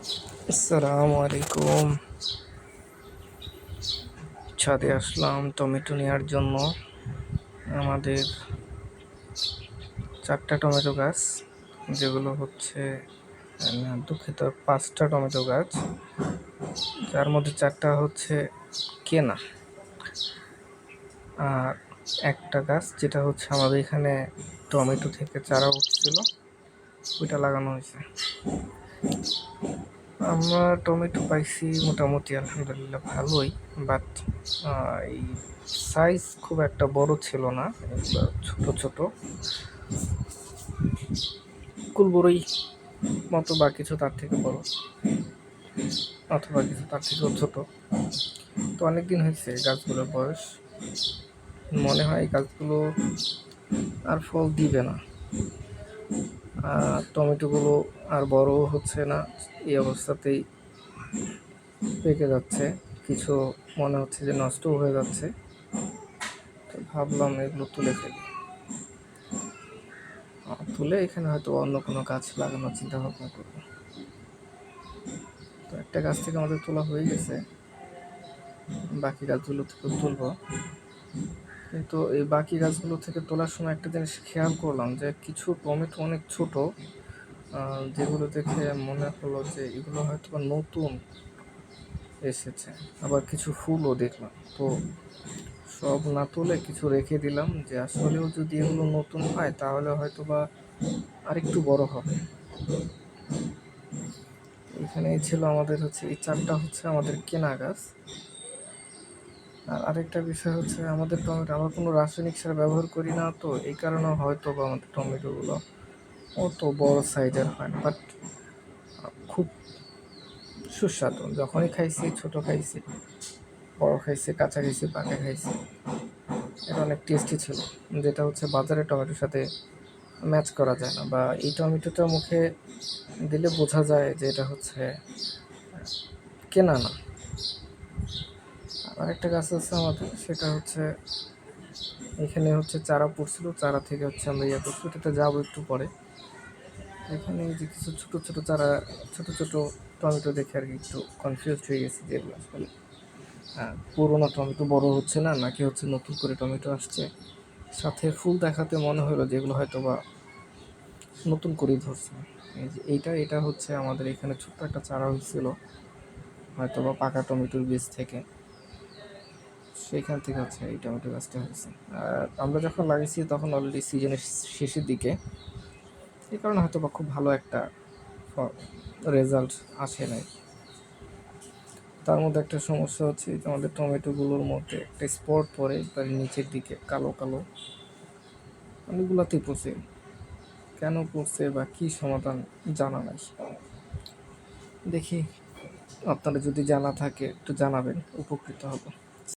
আসসালামু আলাইকুম। ছাদে আসলাম টমেটো নেওয়ার জন্য। আমাদের 4টা টমেটো গাছ, যেগুলো হচ্ছে দুঃখিত 5টা টমেটো গাছ, যার মধ্যে 4টা হচ্ছে কেনা, আর একটা গাছ যেটা হচ্ছে আমাদের এখানে টমেটো থেকে চারা উঠছিল, ওইটা লাগানো হয়েছে। আমরা টমেটো পাইছি মোটামুটি আলহামদুলিল্লাহ ভালোই, বাট এই সাইজ খুব একটা বড় ছিল না, এগুলো ছোট ছোট কুলবরই মতো, বা কিছু তার থেকে বড় অথবা কিছু তার থেকেও ছোট। তো অনেকদিন হয়েছে গাছগুলোর বয়স, মনে হয় গাছগুলো আর ফল দিবে না, টমেটোগুলো আর বড় হচ্ছে না, এই অবস্থাতেই পেকে যাচ্ছে, কিছু মনে হচ্ছে যে নষ্টও হয়ে যাচ্ছে। তো ভাবলাম এগুলো তুলে ফেলি, তুলে এখানে হয়তো অন্য কোনো গাছ লাগানোর চিন্তা ভাবনা করবো। তো একটা গাছ থেকে আমাদের তোলা হয়ে গেছে, বাকি গাছগুলো থেকে তুলবো। কিন্তু এই বাকি গাছগুলো থেকে তোলার সময় একটা জিনিস খেয়াল করলাম যে কিছু টমেটো অনেক ছোট, যেগুলো দেখে মনে হলো যে এগুলো হয়তো বা নতুন এসেছে। আবার কিছু ফুলও দেখলাম, তো সব না তুলে কিছু রেখে দিলাম, যে আসলেও যদি এগুলো নতুন হয় তাহলে হয়তো বা আরেকটু বড় হবে। এখানে ছিল আমাদের হচ্ছে এই 4টা হচ্ছে আমাদের কেনা গাছ। আর আরেকটা বিষয় হচ্ছে আমাদের টমেটো, আমরা কোনো রাসায়নিক সার ব্যবহার করি না, তো এই কারণে হয়তো বা আমাদের টমেটোগুলো অত বড় সাইজের হয় না, বাট খুব সুস্বাদু। যখনই খাইছি, ছোট খাইছি, বড় খাইছি, কাঁচা খাইছি, পাকা খাইছি, এটা অনেক টেস্টি ছিল, যেটা হচ্ছে বাজারের টমেটোর সাথে ম্যাচ করা যায় না, বা এই টমেটোটা মুখে দিলে বোঝা যায় যে এটা হচ্ছে কেনা না। আর একটা গাছ আছে আমাদের, সেটা হচ্ছে এখানে হচ্ছে চারা পড়ছিল, চারা থেকে হচ্ছে আমরা করছি, ওটাতে যাবো একটু পরে। এখানে যে কিছু ছোট ছোট চারা, ছোট ছোট টমেটো দেখে আর কি একটু কনফিউজড হয়ে গেছি যে এগুলো আসলে পুরোনো টমেটো বড় হচ্ছে না, নাকি হচ্ছে নতুন করে টমেটো আসছে। সাথে ফুল দেখাতে মনে হলো যে এগুলো হয়তো বা নতুন করেই ধরছে। এই যে এটা হচ্ছে আমাদের এখানে ছোট্ট একটা চারা হয়েছিল, হয়তো বা পাকা টমেটোর বীজ থেকে, সেইখান থেকে হচ্ছে এই টমেটো গাছটা হয়েছে। আর আমরা যখন লাগিয়েছি তখন অলরেডি সিজনের শেষের দিকে, এই কারণে হয়তো বা খুব ভালো একটা রেজাল্ট আসে নাই। তার মধ্যে একটা সমস্যা হচ্ছে যে আমাদের টমেটোগুলোর মধ্যে একটা স্পট পড়ে একবার নিচের দিকে, কালো কালো, অনেকগুলোতেই পড়ছে। কেন পড়ছে বা কী সমাধান জানা নাই। দেখি, আপনারা যদি জানা থাকে একটু জানাবেন, উপকৃত হব।